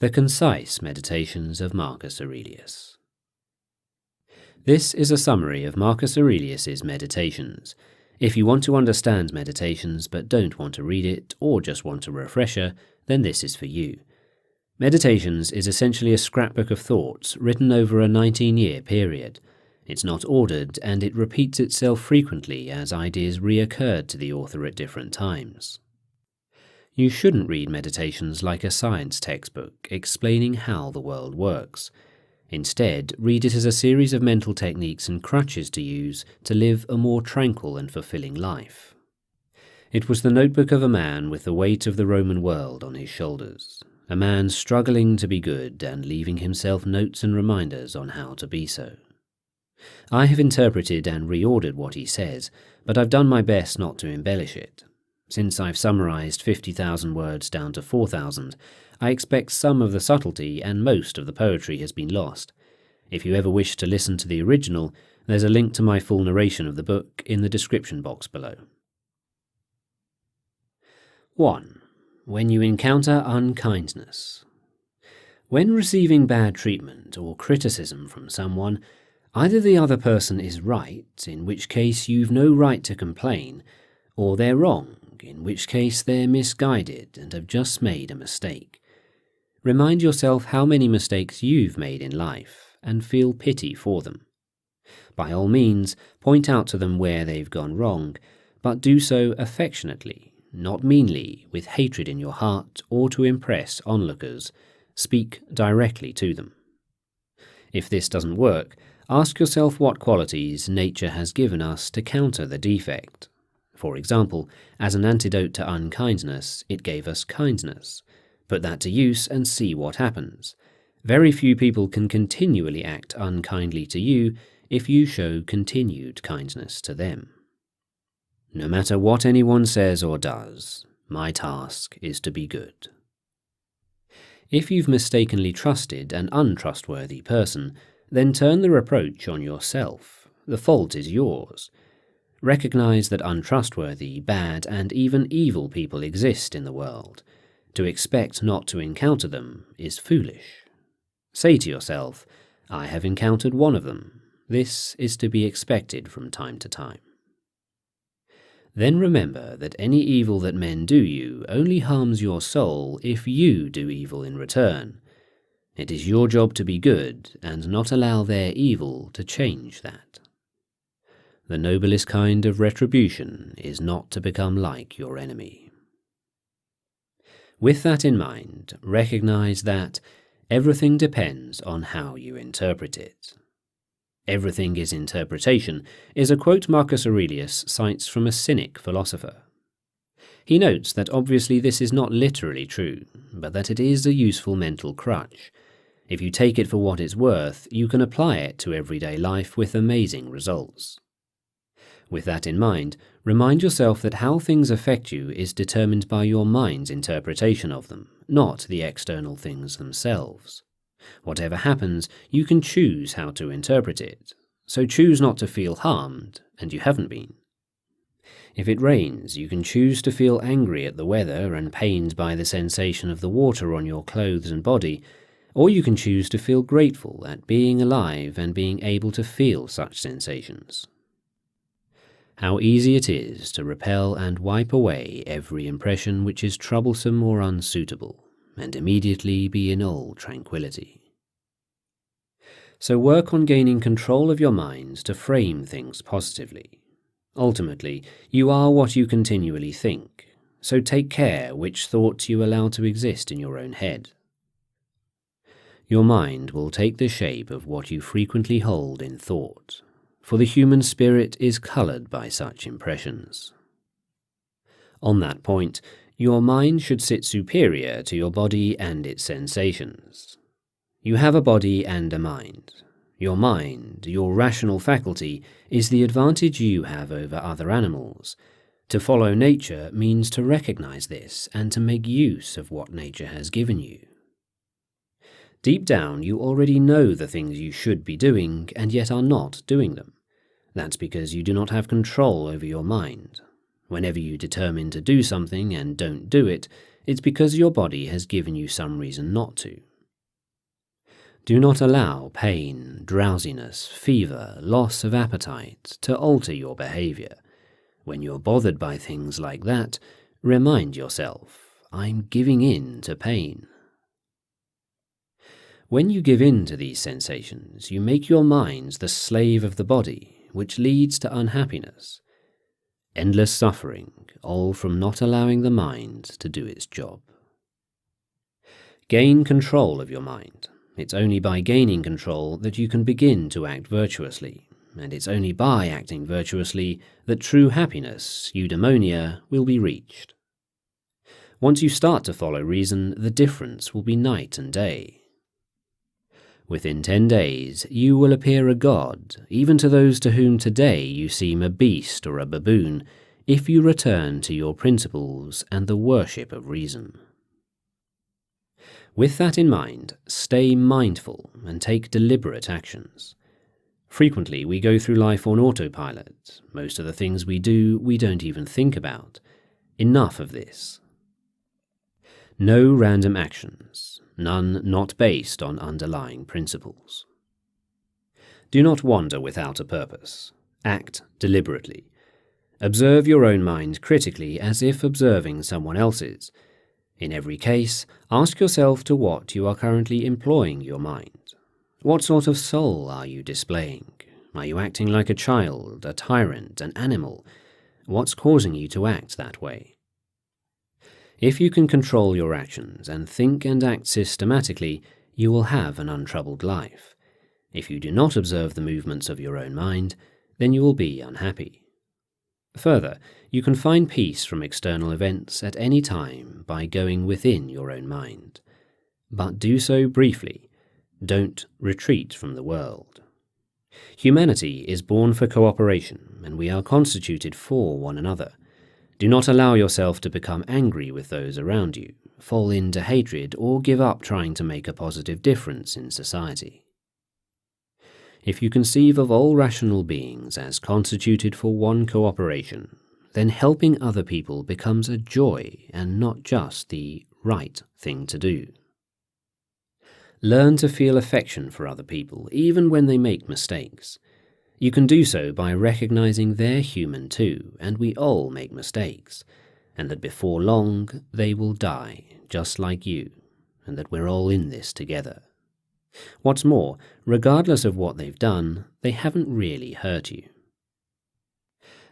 The Concise Meditations of Marcus Aurelius. This is a summary of Marcus Aurelius's meditations. If you want to understand meditations but don't want to read it, or just want a refresher, then this is for you. Meditations is essentially a scrapbook of thoughts written over a 19-year period. It's not ordered, and it repeats itself frequently as ideas reoccurred to the author at different times. You shouldn't read meditations like a science textbook explaining how the world works. Instead, read it as a series of mental techniques and crutches to use to live a more tranquil and fulfilling life. It was the notebook of a man with the weight of the Roman world on his shoulders, a man struggling to be good and leaving himself notes and reminders on how to be so. I have interpreted and reordered what he says, but I've done my best not to embellish it. Since I've summarized 50,000 words down to 4,000, I expect some of the subtlety and most of the poetry has been lost. If you ever wish to listen to the original, there's a link to my full narration of the book in the description box below. 1. When you encounter unkindness. When receiving bad treatment or criticism from someone, either the other person is right, in which case you've no right to complain, or they're wrong, in which case they're misguided and have just made a mistake. Remind yourself how many mistakes you've made in life and feel pity for them. By all means, point out to them where they've gone wrong, but do so affectionately, not meanly, with hatred in your heart or to impress onlookers. Speak directly to them. If this doesn't work, ask yourself what qualities nature has given us to counter the defect. For example, as an antidote to unkindness, it gave us kindness. Put that to use and see what happens. Very few people can continually act unkindly to you if you show continued kindness to them. No matter what anyone says or does, my task is to be good. If you've mistakenly trusted an untrustworthy person, then turn the reproach on yourself. The fault is yours. Recognize that untrustworthy, bad, and even evil people exist in the world. To expect not to encounter them is foolish. Say to yourself, I have encountered one of them. This is to be expected from time to time. Then remember that any evil that men do you only harms your soul if you do evil in return. It is your job to be good and not allow their evil to change that. The noblest kind of retribution is not to become like your enemy. With that in mind, recognize that everything depends on how you interpret it. Everything is interpretation is a quote Marcus Aurelius cites from a Cynic philosopher. He notes that obviously this is not literally true, but that it is a useful mental crutch. If you take it for what it's worth, you can apply it to everyday life with amazing results. With that in mind, remind yourself that how things affect you is determined by your mind's interpretation of them, not the external things themselves. Whatever happens, you can choose how to interpret it, so choose not to feel harmed, and you haven't been. If it rains, you can choose to feel angry at the weather and pained by the sensation of the water on your clothes and body, or you can choose to feel grateful at being alive and being able to feel such sensations. How easy it is to repel and wipe away every impression which is troublesome or unsuitable, and immediately be in all tranquility. So work on gaining control of your mind to frame things positively. Ultimately, you are what you continually think, so take care which thoughts you allow to exist in your own head. Your mind will take the shape of what you frequently hold in thought, for the human spirit is coloured by such impressions. On that point, your mind should sit superior to your body and its sensations. You have a body and a mind. Your mind, your rational faculty, is the advantage you have over other animals. To follow nature means to recognize this and to make use of what nature has given you. Deep down, you already know the things you should be doing and yet are not doing them. That's because you do not have control over your mind. Whenever you determine to do something and don't do it, it's because your body has given you some reason not to. Do not allow pain, drowsiness, fever, loss of appetite to alter your behavior. When you're bothered by things like that, remind yourself, I'm giving in to pain. When you give in to these sensations, you make your mind the slave of the body, which leads to unhappiness. Endless suffering, all from not allowing the mind to do its job. Gain control of your mind. It's only by gaining control that you can begin to act virtuously, and it's only by acting virtuously that true happiness, eudaimonia, will be reached. Once you start to follow reason, the difference will be night and day. Within 10 days, you will appear a god, even to those to whom today you seem a beast or a baboon, if you return to your principles and the worship of reason. With that in mind, stay mindful and take deliberate actions. Frequently, we go through life on autopilot. Most of the things we do, we don't even think about. Enough of this. No random actions, none not based on underlying principles. Do not wander without a purpose. Act deliberately. Observe your own mind critically as if observing someone else's. In every case, ask yourself to what you are currently employing your mind. What sort of soul are you displaying? Are you acting like a child, a tyrant, an animal? What's causing you to act that way? If you can control your actions and think and act systematically, you will have an untroubled life. If you do not observe the movements of your own mind, then you will be unhappy. Further, you can find peace from external events at any time by going within your own mind. But do so briefly. Don't retreat from the world. Humanity is born for cooperation, and we are constituted for one another. Do not allow yourself to become angry with those around you, fall into hatred, or give up trying to make a positive difference in society. If you conceive of all rational beings as constituted for one cooperation, then helping other people becomes a joy and not just the right thing to do. Learn to feel affection for other people, even when they make mistakes. You can do so by recognizing they're human too, and we all make mistakes, and that before long they will die, just like you, and that we're all in this together. What's more, regardless of what they've done, they haven't really hurt you.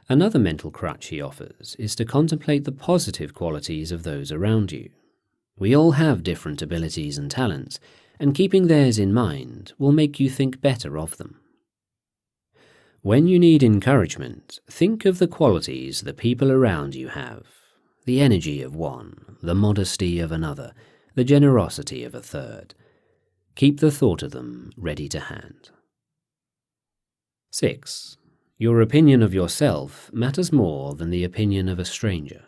Another mental crutch he offers is to contemplate the positive qualities of those around you. We all have different abilities and talents, and keeping theirs in mind will make you think better of them. When you need encouragement, think of the qualities the people around you have, the energy of one, the modesty of another, the generosity of a third. Keep the thought of them ready to hand. 6. Your opinion of yourself matters more than the opinion of a stranger.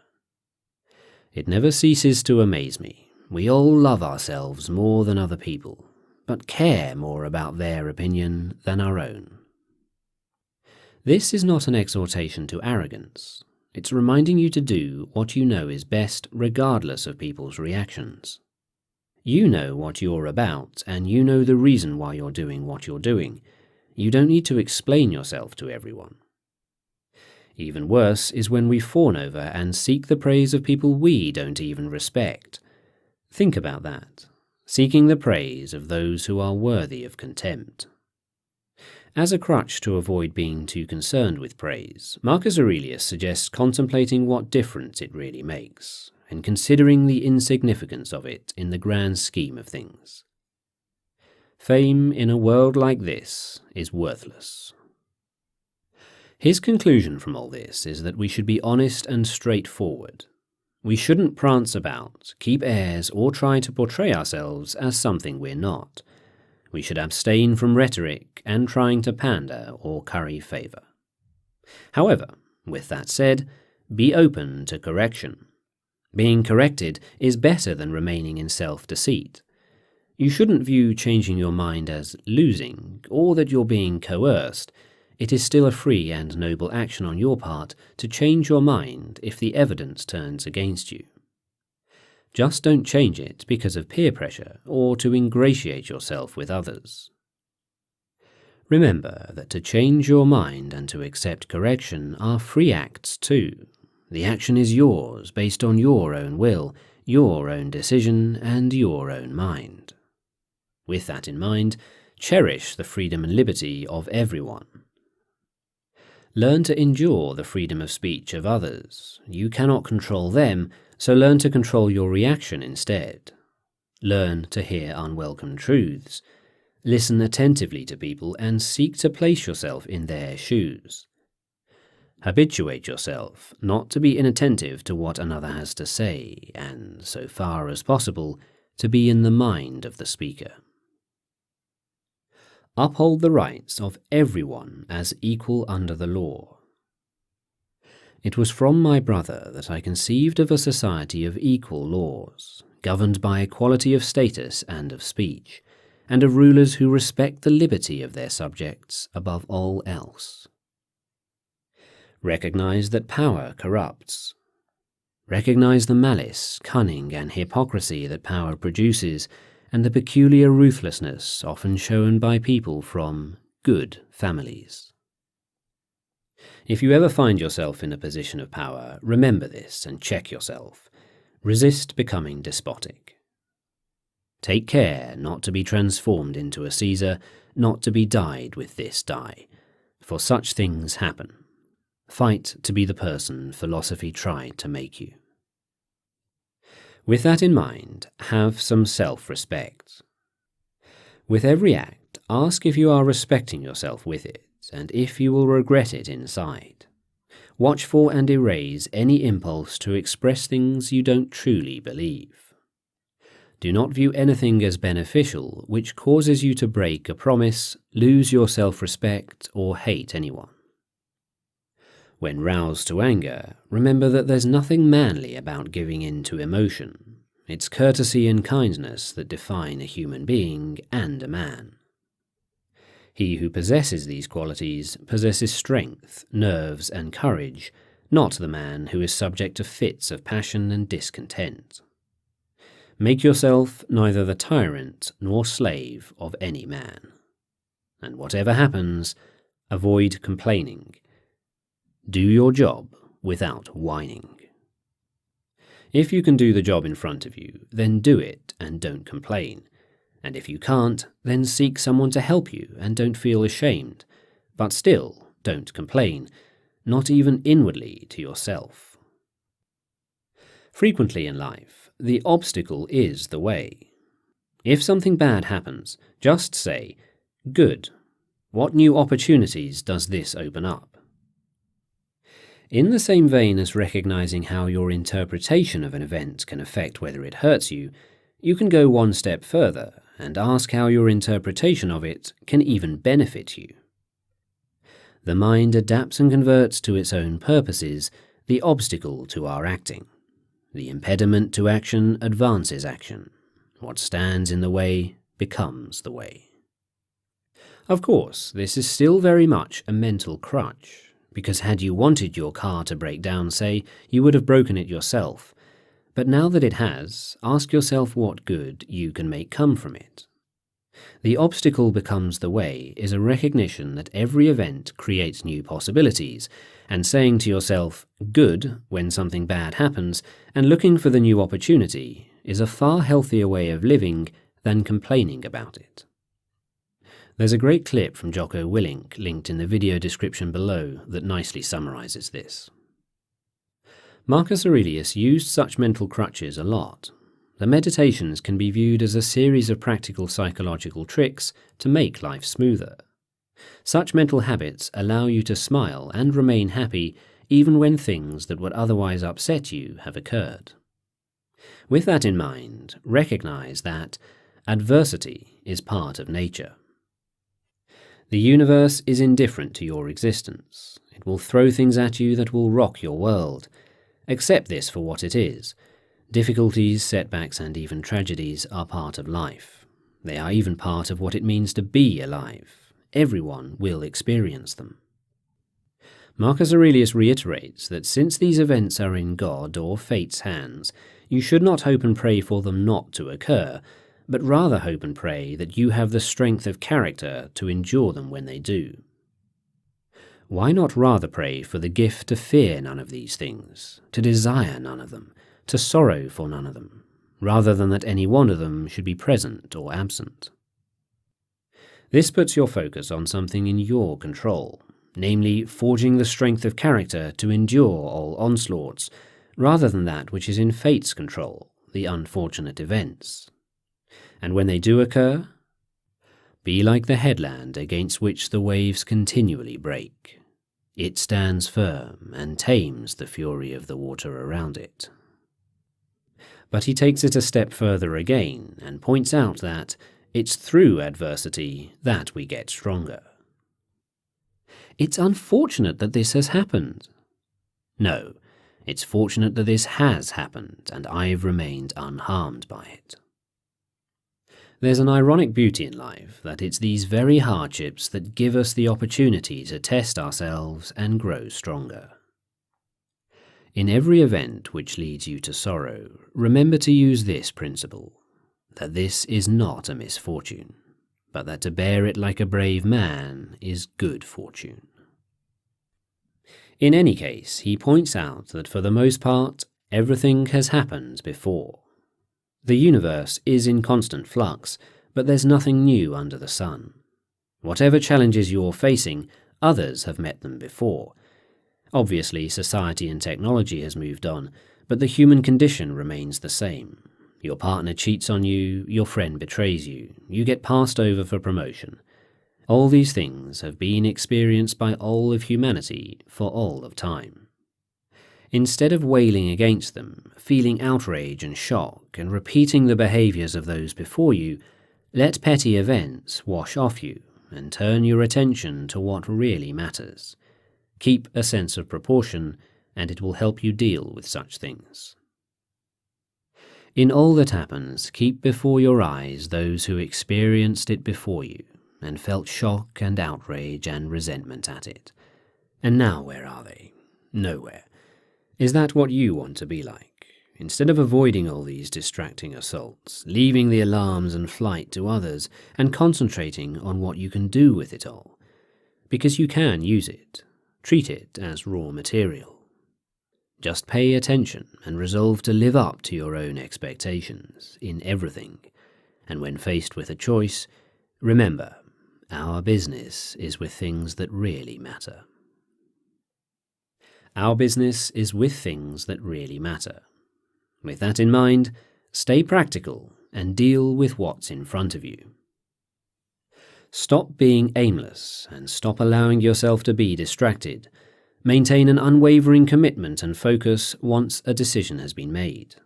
It never ceases to amaze me. We all love ourselves more than other people, but care more about their opinion than our own. This is not an exhortation to arrogance. It's reminding you to do what you know is best regardless of people's reactions. You know what you're about, and you know the reason why you're doing what you're doing. You don't need to explain yourself to everyone. Even worse is when we fawn over and seek the praise of people we don't even respect. Think about that, seeking the praise of those who are worthy of contempt. As a crutch to avoid being too concerned with praise, Marcus Aurelius suggests contemplating what difference it really makes, and considering the insignificance of it in the grand scheme of things. Fame in a world like this is worthless. His conclusion from all this is that we should be honest and straightforward. We shouldn't prance about, keep airs, or try to portray ourselves as something we're not. We should abstain from rhetoric and trying to pander or curry favour. However, with that said, be open to correction. Being corrected is better than remaining in self-deceit. You shouldn't view changing your mind as losing, or that you're being coerced. It is still a free and noble action on your part to change your mind if the evidence turns against you. Just don't change it because of peer pressure or to ingratiate yourself with others. Remember that to change your mind and to accept correction are free acts too. The action is yours based on your own will, your own decision, and your own mind. With that in mind, cherish the freedom and liberty of everyone. Learn to endure the freedom of speech of others. You cannot control them, so learn to control your reaction instead. Learn to hear unwelcome truths. Listen attentively to people and seek to place yourself in their shoes. Habituate yourself not to be inattentive to what another has to say, and, so far as possible, to be in the mind of the speaker. Uphold the rights of everyone as equal under the law. It was from my brother that I conceived of a society of equal laws, governed by equality of status and of speech, and of rulers who respect the liberty of their subjects above all else. Recognize that power corrupts. Recognize the malice, cunning, and hypocrisy that power produces, and the peculiar ruthlessness often shown by people from good families. If you ever find yourself in a position of power, remember this and check yourself. Resist becoming despotic. Take care not to be transformed into a Caesar, not to be dyed with this dye, for such things happen. Fight to be the person philosophy tried to make you. With that in mind, have some self-respect. With every act, ask if you are respecting yourself with it, and if you will regret it inside. Watch for and erase any impulse to express things you don't truly believe. Do not view anything as beneficial which causes you to break a promise, lose your self-respect, or hate anyone. When roused to anger, remember that there's nothing manly about giving in to emotion. It's courtesy and kindness that define a human being and a man. He who possesses these qualities possesses strength, nerves, and courage, not the man who is subject to fits of passion and discontent. Make yourself neither the tyrant nor slave of any man. And whatever happens, avoid complaining. Do your job without whining. If you can do the job in front of you, then do it and don't complain. And if you can't, then seek someone to help you and don't feel ashamed. But still, don't complain, not even inwardly to yourself. Frequently in life, the obstacle is the way. If something bad happens, just say, "Good. What new opportunities does this open up?" In the same vein as recognizing how your interpretation of an event can affect whether it hurts you, you can go one step further and ask how your interpretation of it can even benefit you. The mind adapts and converts to its own purposes the obstacle to our acting. The impediment to action advances action. What stands in the way becomes the way. Of course, this is still very much a mental crutch. Because had you wanted your car to break down, say, you would have broken it yourself. But now that it has, ask yourself what good you can make come from it. The obstacle becomes the way is a recognition that every event creates new possibilities, and saying to yourself, "Good," when something bad happens, and looking for the new opportunity is a far healthier way of living than complaining about it. There's a great clip from Jocko Willink linked in the video description below that nicely summarizes this. Marcus Aurelius used such mental crutches a lot. The meditations can be viewed as a series of practical psychological tricks to make life smoother. Such mental habits allow you to smile and remain happy even when things that would otherwise upset you have occurred. With that in mind, recognize that adversity is part of nature. The universe is indifferent to your existence. It will throw things at you that will rock your world. Accept this for what it is. Difficulties, setbacks, and even tragedies are part of life. They are even part of what it means to be alive. Everyone will experience them. Marcus Aurelius reiterates that since these events are in God or fate's hands, You should not hope and pray for them not to occur, but rather hope and pray that you have the strength of character to endure them when they do. Why not rather pray for the gift to fear none of these things, to desire none of them, to sorrow for none of them, rather than that any one of them should be present or absent? This puts your focus on something in your control, namely forging the strength of character to endure all onslaughts, rather than that which is in fate's control, the unfortunate events. And when they do occur, be like the headland against which the waves continually break. It stands firm and tames the fury of the water around it. But he takes it a step further again and points out that it's through adversity that we get stronger. It's unfortunate that this has happened. No, it's fortunate that this has happened and I've remained unharmed by it. There's an ironic beauty in life that it's these very hardships that give us the opportunity to test ourselves and grow stronger. In every event which leads you to sorrow, remember to use this principle, that this is not a misfortune, but that to bear it like a brave man is good fortune. In any case, he points out that for the most part, everything has happened before. The universe is in constant flux, but there's nothing new under the sun. Whatever challenges you're facing, others have met them before. Obviously, society and technology has moved on, but the human condition remains the same. Your partner cheats on you, your friend betrays you, you get passed over for promotion. All these things have been experienced by all of humanity for all of time. Instead of wailing against them, feeling outrage and shock, and repeating the behaviours of those before you, let petty events wash off you and turn your attention to what really matters. Keep a sense of proportion, and it will help you deal with such things. In all that happens, keep before your eyes those who experienced it before you, and felt shock and outrage and resentment at it. And now where are they? Nowhere. Is that what you want to be like? Instead of avoiding all these distracting assaults, leaving the alarms and flight to others, and concentrating on what you can do with it all. Because you can use it. Treat it as raw material. Just pay attention and resolve to live up to your own expectations in everything. And when faced with a choice, remember, our business is with things that really matter. Our business is with things that really matter. With that in mind, stay practical and deal with what's in front of you. Stop being aimless and stop allowing yourself to be distracted. Maintain an unwavering commitment and focus once a decision has been made.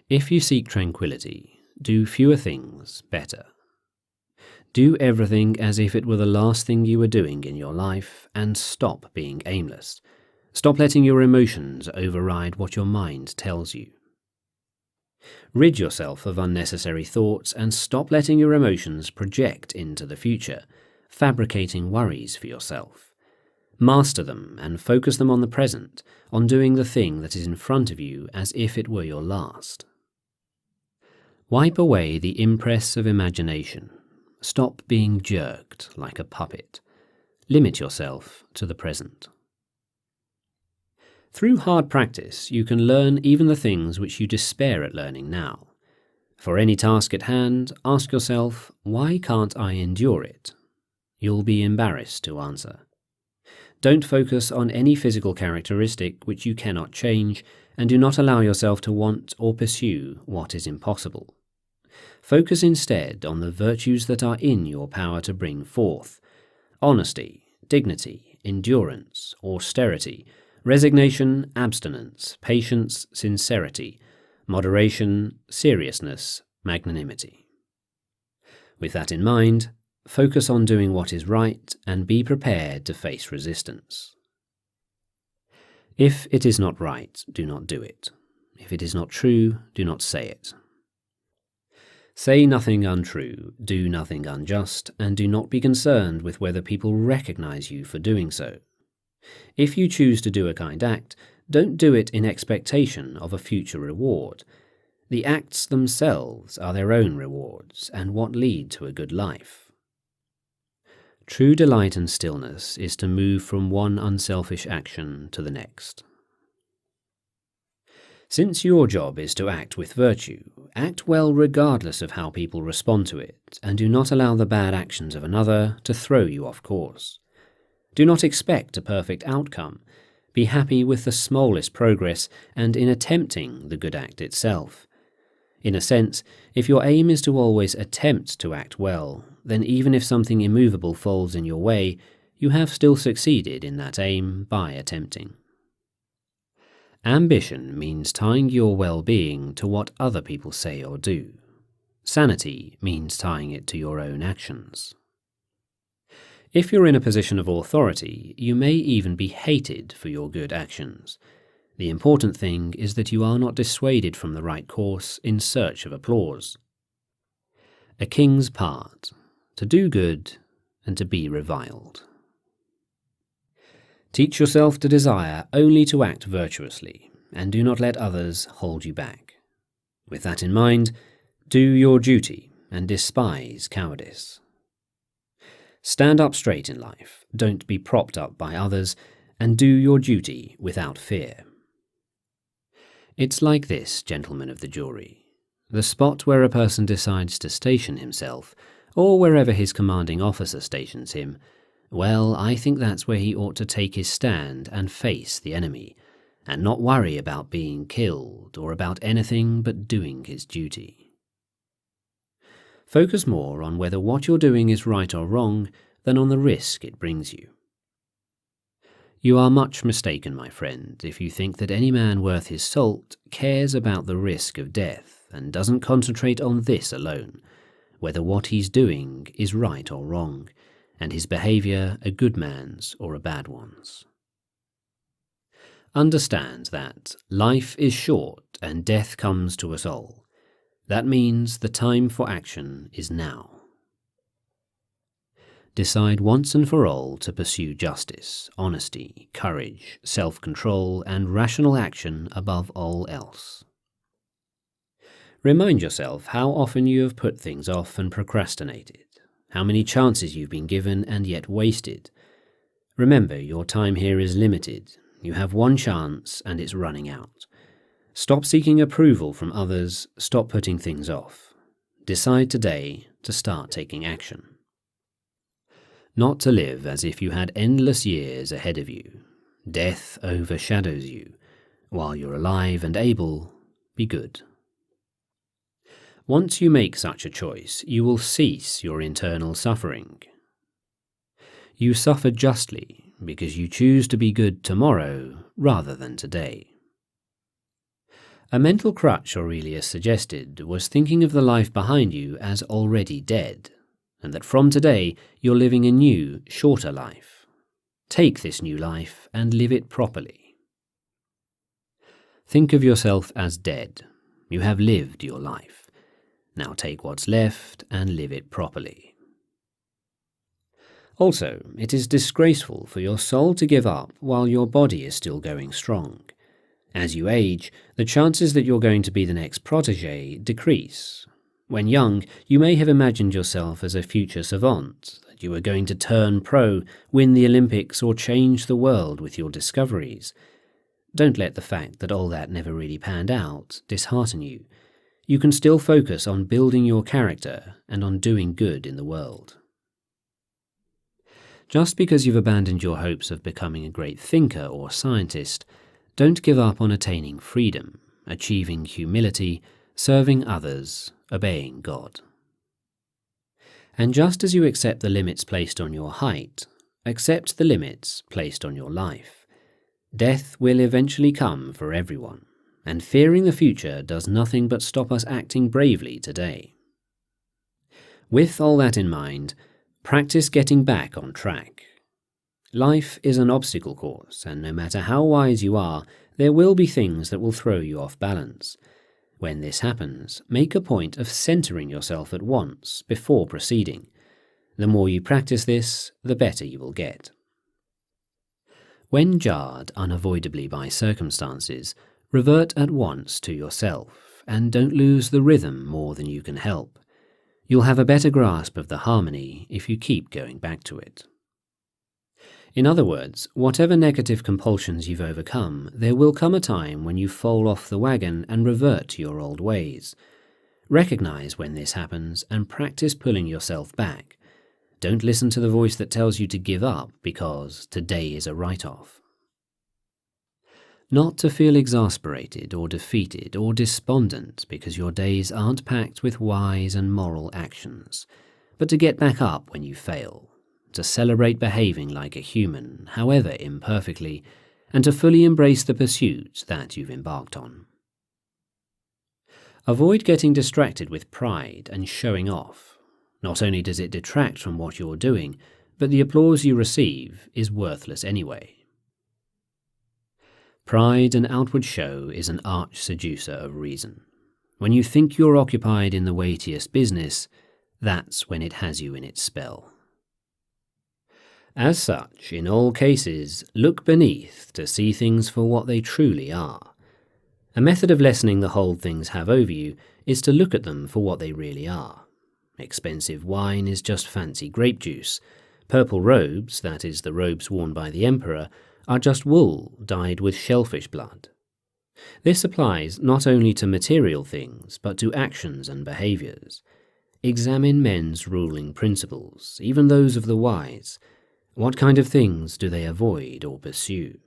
If you seek tranquility, do fewer things better. Do everything as if it were the last thing you were doing in your life, and stop being aimless. Stop letting your emotions override what your mind tells you. Rid yourself of unnecessary thoughts and stop letting your emotions project into the future, fabricating worries for yourself. Master them and focus them on the present, on doing the thing that is in front of you as if it were your last. Wipe away the impress of imagination. Stop being jerked like a puppet. Limit yourself to the present. Through hard practice, you can learn even the things which you despair at learning now. For any task at hand, ask yourself, why can't I endure it? You'll be embarrassed to answer. Don't focus on any physical characteristic which you cannot change, and do not allow yourself to want or pursue what is impossible. Focus instead on the virtues that are in your power to bring forth: honesty, dignity, endurance, austerity, resignation, abstinence, patience, sincerity, moderation, seriousness, magnanimity. With that in mind, focus on doing what is right and be prepared to face resistance. If it is not right, do not do it. If it is not true, do not say it. Say nothing untrue, do nothing unjust, and do not be concerned with whether people recognize you for doing so. If you choose to do a kind act, don't do it in expectation of a future reward. The acts themselves are their own rewards and what lead to a good life. True delight and stillness is to move from one unselfish action to the next. Since your job is to act with virtue, act well regardless of how people respond to it, and do not allow the bad actions of another to throw you off course. Do not expect a perfect outcome. Be happy with the smallest progress and in attempting the good act itself. In a sense, if your aim is to always attempt to act well, then even if something immovable falls in your way, you have still succeeded in that aim by attempting. Ambition means tying your well-being to what other people say or do. Sanity means tying it to your own actions. If you're in a position of authority, you may even be hated for your good actions. The important thing is that you are not dissuaded from the right course in search of applause. A king's part, to do good and to be reviled. Teach yourself to desire only to act virtuously, and do not let others hold you back. With that in mind, do your duty and despise cowardice. Stand up straight in life, don't be propped up by others, and do your duty without fear. It's like this, gentlemen of the jury. The spot where a person decides to station himself, or wherever his commanding officer stations him, well, I think that's where he ought to take his stand and face the enemy, and not worry about being killed or about anything but doing his duty. Focus more on whether what you're doing is right or wrong than on the risk it brings you. You are much mistaken, my friend, if you think that any man worth his salt cares about the risk of death and doesn't concentrate on this alone, whether what he's doing is right or wrong, and his behaviour a good man's or a bad one's. Understand that life is short and death comes to us all. That means the time for action is now. Decide once and for all to pursue justice, honesty, courage, self-control, and rational action above all else. Remind yourself how often you have put things off and procrastinated, how many chances you've been given and yet wasted. Remember, your time here is limited. You have one chance and it's running out. Stop seeking approval from others, stop putting things off. Decide today to start taking action. Not to live as if you had endless years ahead of you. Death overshadows you. While you're alive and able, be good. Once you make such a choice, you will cease your internal suffering. You suffer justly because you choose to be good tomorrow rather than today. A mental crutch Aurelius suggested was thinking of the life behind you as already dead, and that from today you're living a new, shorter life. Take this new life and live it properly. Think of yourself as dead. You have lived your life. Now take what's left and live it properly. Also, it is disgraceful for your soul to give up while your body is still going strong. As you age, the chances that you're going to be the next protege decrease. When young, you may have imagined yourself as a future savant, that you were going to turn pro, win the Olympics, or change the world with your discoveries. Don't let the fact that all that never really panned out dishearten you. You can still focus on building your character and on doing good in the world. Just because you've abandoned your hopes of becoming a great thinker or scientist, don't give up on attaining freedom, achieving humility, serving others, obeying God. And just as you accept the limits placed on your height, accept the limits placed on your life. Death will eventually come for everyone. And fearing the future does nothing but stop us acting bravely today. With all that in mind, practice getting back on track. Life is an obstacle course, and no matter how wise you are, there will be things that will throw you off balance. When this happens, make a point of centering yourself at once before proceeding. The more you practice this, the better you will get. When jarred unavoidably by circumstances, revert at once to yourself, and don't lose the rhythm more than you can help. You'll have a better grasp of the harmony if you keep going back to it. In other words, whatever negative compulsions you've overcome, there will come a time when you fall off the wagon and revert to your old ways. Recognize when this happens and practice pulling yourself back. Don't listen to the voice that tells you to give up because today is a write-off. Not to feel exasperated or defeated or despondent because your days aren't packed with wise and moral actions, but to get back up when you fail, to celebrate behaving like a human, however imperfectly, and to fully embrace the pursuit that you've embarked on. Avoid getting distracted with pride and showing off. Not only does it detract from what you're doing, but the applause you receive is worthless anyway. Pride and outward show is an arch seducer of reason. When you think you're occupied in the weightiest business, that's when it has you in its spell. As such, in all cases, look beneath to see things for what they truly are. A method of lessening the hold things have over you is to look at them for what they really are. Expensive wine is just fancy grape juice. Purple robes, that is the robes worn by the emperor, are just wool dyed with shellfish blood. This applies not only to material things, but to actions and behaviors. Examine men's ruling principles, even those of the wise. What kind of things do they avoid or pursue?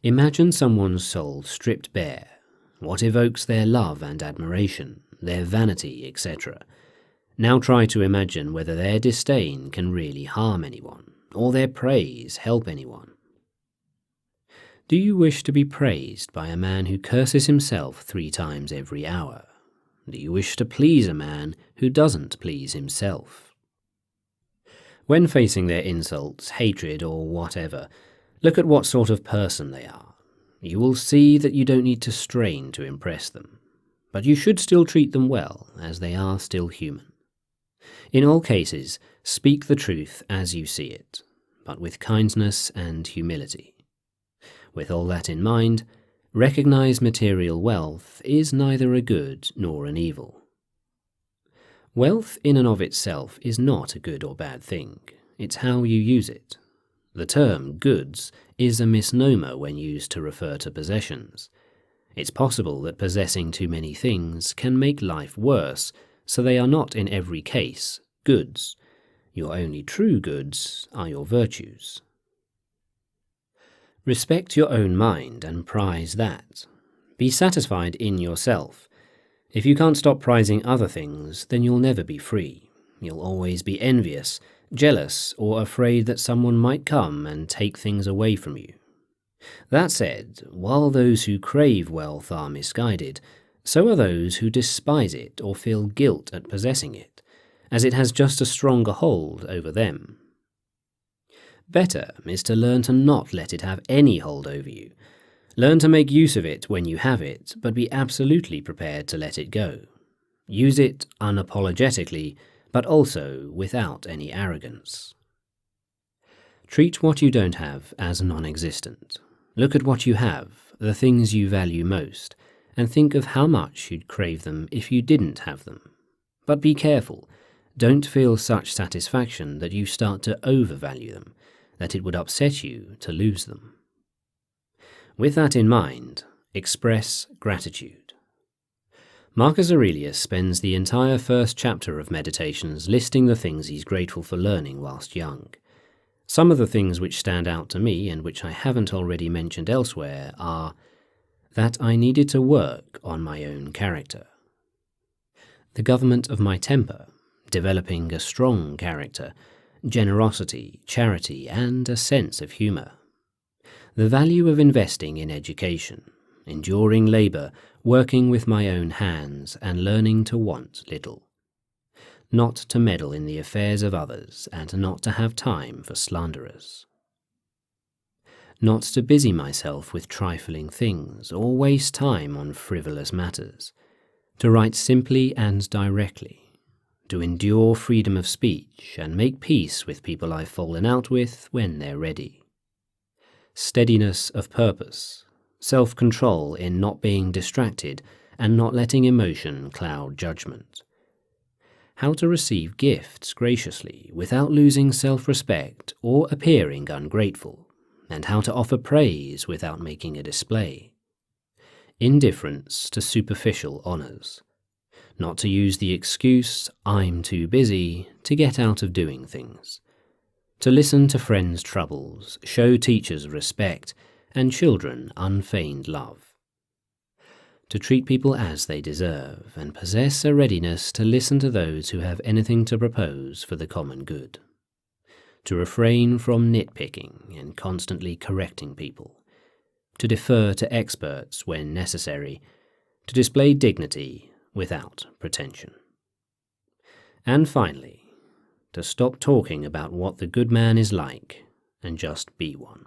Imagine someone's soul stripped bare. What evokes their love and admiration, their vanity, etc.? Now try to imagine whether their disdain can really harm anyone, or their praise help anyone. Do you wish to be praised by a man who curses himself 3 times every hour? Do you wish to please a man who doesn't please himself? When facing their insults, hatred, or whatever, look at what sort of person they are. You will see that you don't need to strain to impress them, but you should still treat them well, as they are still human. In all cases, speak the truth as you see it, but with kindness and humility. With all that in mind, recognize material wealth is neither a good nor an evil. Wealth in and of itself is not a good or bad thing, it's how you use it. The term goods is a misnomer when used to refer to possessions. It's possible that possessing too many things can make life worse, so they are not in every case goods. Your only true goods are your virtues. Respect your own mind and prize that. Be satisfied in yourself. If you can't stop prizing other things, then you'll never be free. You'll always be envious, jealous, or afraid that someone might come and take things away from you. That said, while those who crave wealth are misguided, so are those who despise it or feel guilt at possessing it, as it has just a stronger hold over them. Better is to learn to not let it have any hold over you. Learn to make use of it when you have it, but be absolutely prepared to let it go. Use it unapologetically, but also without any arrogance. Treat what you don't have as non-existent. Look at what you have, the things you value most, and think of how much you'd crave them if you didn't have them. But be careful. Don't feel such satisfaction that you start to overvalue them, that it would upset you to lose them. With that in mind, express gratitude. Marcus Aurelius spends the entire first chapter of Meditations listing the things he's grateful for learning whilst young. Some of the things which stand out to me and which I haven't already mentioned elsewhere are that I needed to work on my own character, the government of my temper, developing a strong character, generosity, charity, and a sense of humour. The value of investing in education, enduring labour, working with my own hands, and learning to want little. Not to meddle in the affairs of others, and not to have time for slanderers. Not to busy myself with trifling things, or waste time on frivolous matters. To write simply and directly. To endure freedom of speech, and make peace with people I've fallen out with when they're ready. steadiness of purpose, self-control in not being distracted and not letting emotion cloud judgment. How to receive gifts graciously without losing self-respect or appearing ungrateful, and how to offer praise without making a display. Indifference to superficial honours. Not to use the excuse, "I'm too busy," to get out of doing things. To listen to friends' troubles, show teachers respect, and children unfeigned love. To treat people as they deserve, and possess a readiness to listen to those who have anything to propose for the common good. To refrain from nitpicking and constantly correcting people. To defer to experts when necessary. To display dignity without pretension. And finally, to stop talking about what the good man is like and just be one.